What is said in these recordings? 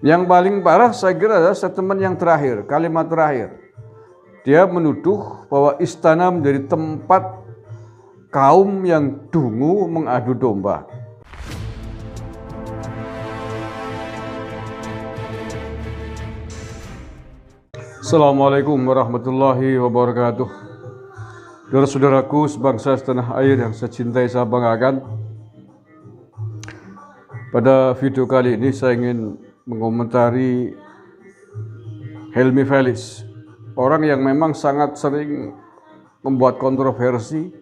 Yang paling parah saya kira adalah statement yang terakhir, kalimat terakhir. Dia menuduh bahwa istana menjadi tempat kaum yang dungu mengadu domba. Assalamualaikum warahmatullahi wabarakatuh. Saudara-saudaraku sebangsa setanah air yang saya cintai, saya banggakan. Pada video kali ini saya ingin mengomentari Helmy Felis, orang yang memang sangat sering membuat kontroversi,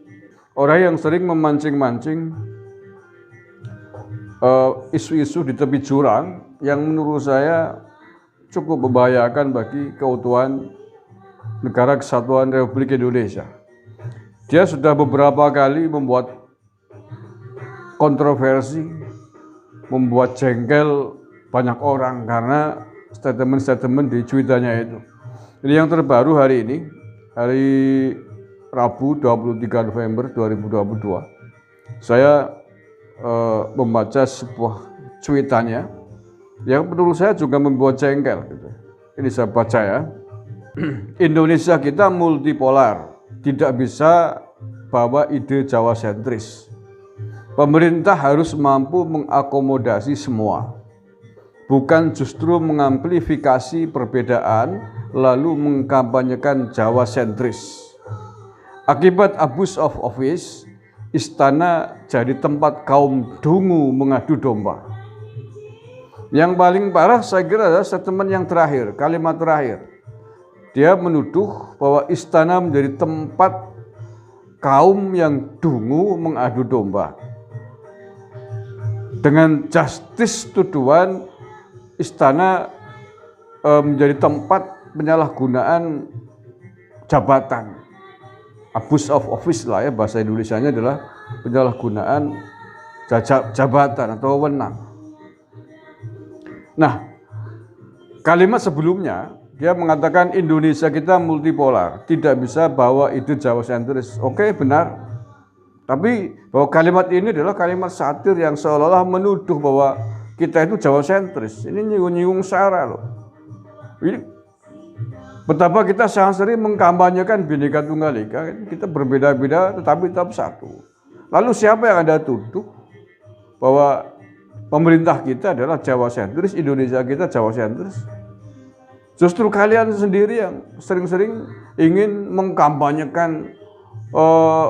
orang yang sering memancing-mancing isu-isu di tepi jurang yang menurut saya cukup membahayakan bagi keutuhan Negara Kesatuan Republik Indonesia. Dia sudah beberapa kali membuat kontroversi, membuat jengkel banyak orang karena statement-statement di Twitternya itu. Ini yang terbaru hari ini, hari Rabu 23 November 2022. Saya membaca sebuah tweetannya yang menurut saya juga membuat jengkel. Ini saya baca ya. Indonesia kita multipolar, tidak bisa bawa ide Jawa sentris. Pemerintah harus mampu mengakomodasi semua, bukan justru mengamplifikasi perbedaan lalu mengkampanyekan Jawa sentris. Akibat abuse of office, istana jadi tempat kaum dungu mengadu domba. Yang paling parah saya kira adalah statement yang terakhir, kalimat terakhir. Dia menuduh bahwa istana menjadi tempat kaum yang dungu mengadu domba. Dengan justice tuduhan istana menjadi tempat penyalahgunaan jabatan. Abuse of office lah ya, bahasa Indonesianya adalah penyalahgunaan jabatan atau wewenang. Nah, kalimat sebelumnya dia mengatakan Indonesia kita multipolar, tidak bisa bawa ide Jawa sentris. Oke, benar. Tapi bahwa kalimat ini adalah kalimat satir yang seolah-olah menuduh bahwa kita itu Jawa sentris. Ini nyinggung-nyinggung sara loh. Ini betapa kita sangat sering mengkampanyekan Bhinneka Tunggal Ika. Kita berbeda-beda tetapi tetap satu. Lalu siapa yang Anda tuduh bahwa pemerintah kita adalah Jawa sentris, Indonesia kita Jawa sentris? Justru kalian sendiri yang sering-sering ingin mengkampanyekan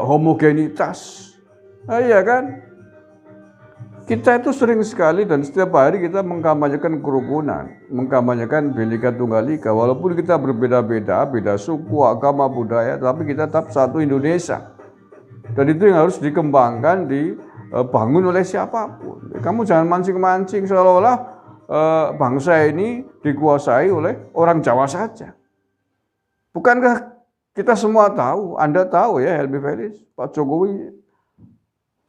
homogenitas. Nah, iya kan? Kita itu sering sekali dan setiap hari kita mengkampanyekan kerukunan, mengkampanyekan Bhinneka Tunggal Ika. Walaupun kita berbeda-beda, beda suku, agama, budaya, tapi kita tetap satu Indonesia. Dan itu yang harus dikembangkan, dibangun oleh siapapun. Kamu jangan mancing-mancing seolah-olah bangsa ini dikuasai oleh orang Jawa saja. Bukankah kita semua tahu, Anda tahu ya Helmy Felis, Pak Jokowi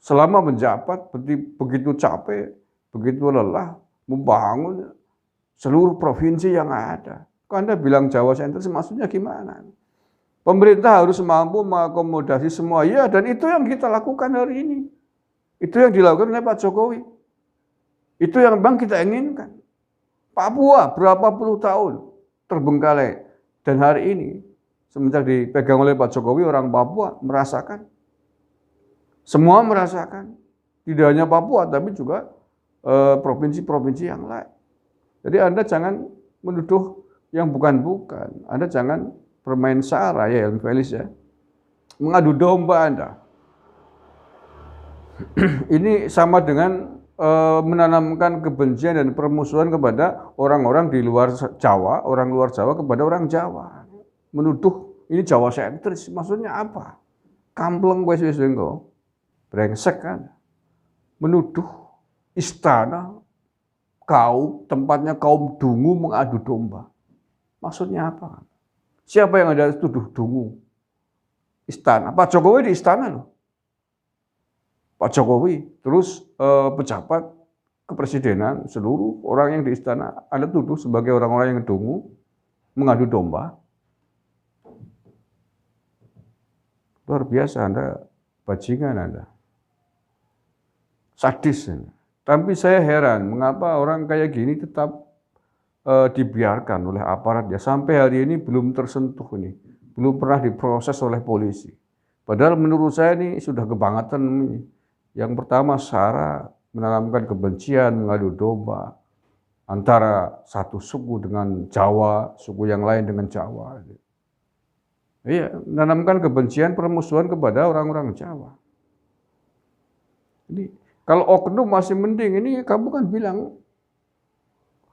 selama menjabat begitu capek, begitu lelah membangun seluruh provinsi yang ada. Kok Anda bilang Jawa sentris, maksudnya gimana? Pemerintah harus mampu mengakomodasi semua. Ya, dan itu yang kita lakukan hari ini. Itu yang dilakukan oleh Pak Jokowi. Itu yang memang kita inginkan. Papua berapa puluh tahun terbengkalai. Dan hari ini, semenjak dipegang oleh Pak Jokowi, orang Papua merasakan. Semua merasakan. Tidak hanya Papua, tapi juga provinsi-provinsi yang lain. Jadi Anda jangan menuduh yang bukan-bukan. Anda jangan bermain sara ya, Helmy Felis ya. Mengadu domba Anda. Ini sama dengan menanamkan kebencian dan permusuhan kepada orang-orang di luar Jawa, orang luar Jawa kepada orang Jawa. Menuduh ini Jawa sentris, maksudnya apa? Kampleng wis engko. Brengsek kan. Menuduh istana tempatnya kaum dungu mengadu domba. Maksudnya apa? Siapa yang ada tuduh dungu? Istana. Pak Jokowi di istana loh. Pak Jokowi, terus pejabat kepresidenan, seluruh orang yang di istana Anda tuduh sebagai orang-orang yang dungu, mengadu domba. Luar biasa Anda, bajingan Anda. Sadis. Tapi saya heran, mengapa orang kayak gini tetap dibiarkan oleh aparat ya sampai hari ini belum tersentuh ini, belum pernah diproses oleh polisi. Padahal menurut saya ini sudah kebangetan ini. Yang pertama sara menanamkan kebencian, mengadu domba antara satu suku dengan Jawa, suku yang lain dengan Jawa. Iya, menanamkan kebencian, permusuhan kepada orang-orang Jawa. Ini kalau oknum masih mending, ini kamu kan bilang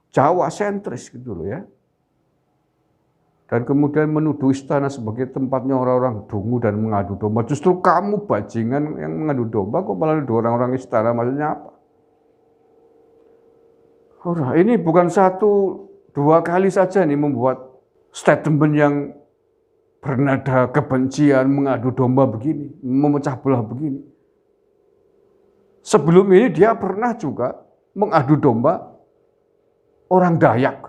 Jawa sentris gitu loh ya. Dan kemudian menuduh istana sebagai tempatnya orang-orang dungu dan mengadu domba. Justru kamu bajingan yang mengadu domba, kok malah nuduh orang-orang istana, maksudnya apa? Ini bukan satu, dua kali saja nih membuat statement yang bernada kebencian, mengadu domba begini, memecah belah begini. Sebelum ini dia pernah juga mengadu domba orang Dayak.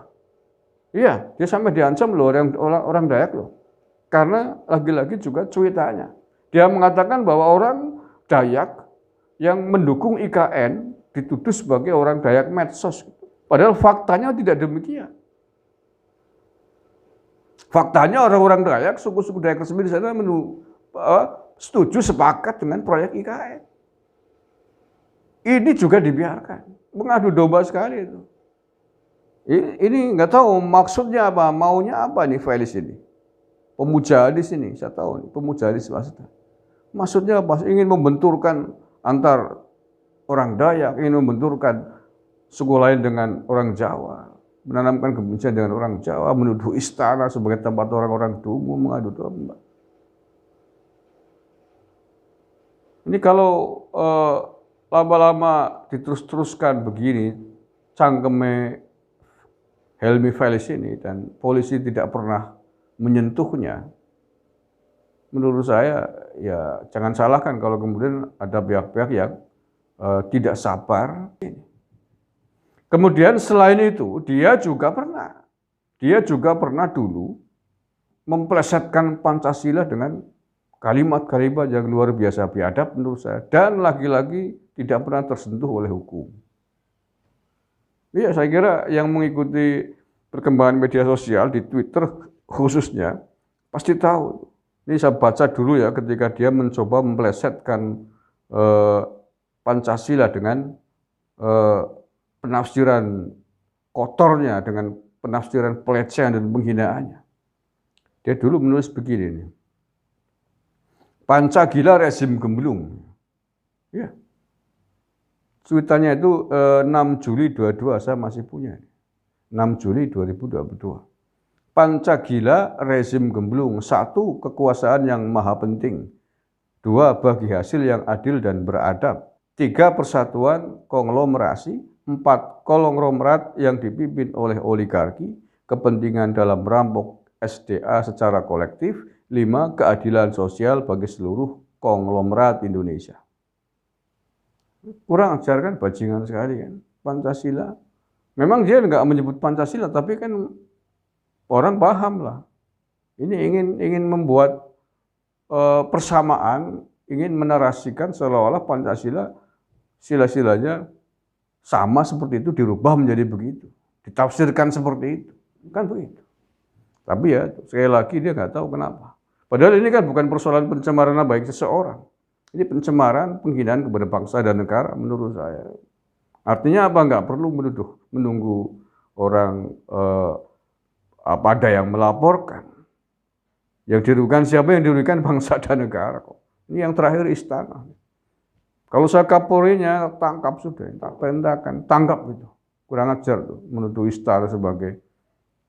Iya, dia sampai diancam loh orang Dayak loh. Karena lagi-lagi juga cuitannya. Dia mengatakan bahwa orang Dayak yang mendukung IKN dituduh sebagai orang Dayak medsos. Padahal faktanya tidak demikian. Faktanya orang-orang Dayak, suku-suku Dayak resmi di sana setuju sepakat dengan proyek IKN. Ini juga dibiarkan. Mengadu domba sekali itu. Ini nggak tahu maksudnya apa, maunya apa nih Felis ini. Pemuja di sini, saya tahu nih, pemuja di swasta. Maksudnya apa? Ingin membenturkan antar orang Dayak, ingin membenturkan suku lain dengan orang Jawa, menanamkan kebencian dengan orang Jawa, menuduh istana sebagai tempat orang-orang dungu mengadu domba. Ini kalau lama-lama diterus-teruskan begini, cangkeme Helmi Felis ini dan polisi tidak pernah menyentuhnya, menurut saya ya jangan salahkan kalau kemudian ada pihak-pihak yang tidak sabar. Kemudian selain itu dia juga pernah dulu memplesetkan Pancasila dengan kalimat-kalimat yang luar biasa biadab menurut saya, dan lagi-lagi tidak pernah tersentuh oleh hukum. Iya, saya kira yang mengikuti perkembangan media sosial di Twitter khususnya pasti tahu. Ini saya baca dulu ya ketika dia mencoba memplesetkan Pancasila dengan penafsiran kotornya, dengan penafsiran pelecehan dan penghinaannya. Dia dulu menulis begini nih. Pancagila rezim gemblung. Ya. Cuitannya itu 6 Juli 22, saya masih punya. 6 Juli 2022. Pancagila rezim gemblung. 1. Kekuasaan yang maha penting. 2. Bagi hasil yang adil dan beradab. 3. Persatuan konglomerasi. 4. Konglomerat yang dipimpin oleh oligarki. Kepentingan dalam merampok SDA secara kolektif. 5. Keadilan sosial bagi seluruh konglomerat Indonesia. Kurang ajar kan, bajingan sekali kan, Pancasila. Memang dia nggak menyebut Pancasila, tapi kan orang paham lah. Ini ingin membuat persamaan, ingin menarasikan seolah-olah Pancasila sila-silanya sama seperti itu, dirubah menjadi begitu, ditafsirkan seperti itu, kan begitu. Tapi ya sekali lagi dia nggak tahu kenapa. Padahal ini kan bukan persoalan pencemaran baik seseorang. Ini pencemaran, penghinaan kepada bangsa dan negara menurut saya. Artinya apa? Nggak perlu menunggu orang ada yang melaporkan. Yang dirugikan siapa? Yang dirugikan bangsa dan negara kok. Ini yang terakhir istana. Kalau saya Kapolrinya tangkap sudah, tak perintahkan, tangkap itu. Kurang ajar tuh, menuduh istana sebagai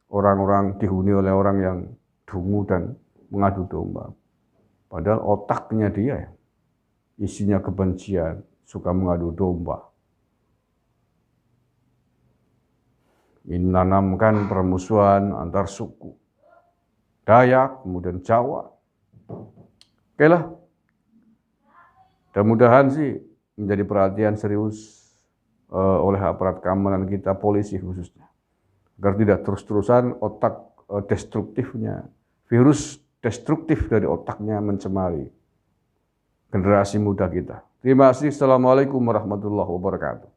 orang-orang dihuni oleh orang yang dungu dan mengadu domba. Padahal otaknya dia ya. Isinya kebencian, suka mengadu domba. Menanamkan permusuhan antar suku. Dayak, kemudian Jawa. Oke lah. Mudah-mudahan sih menjadi perhatian serius oleh aparat keamanan kita, polisi khususnya. Agar tidak terus-terusan otak destruktifnya, virus destruktif dari otaknya mencemari generasi muda kita. Terima kasih. Assalamualaikum warahmatullahi wabarakatuh.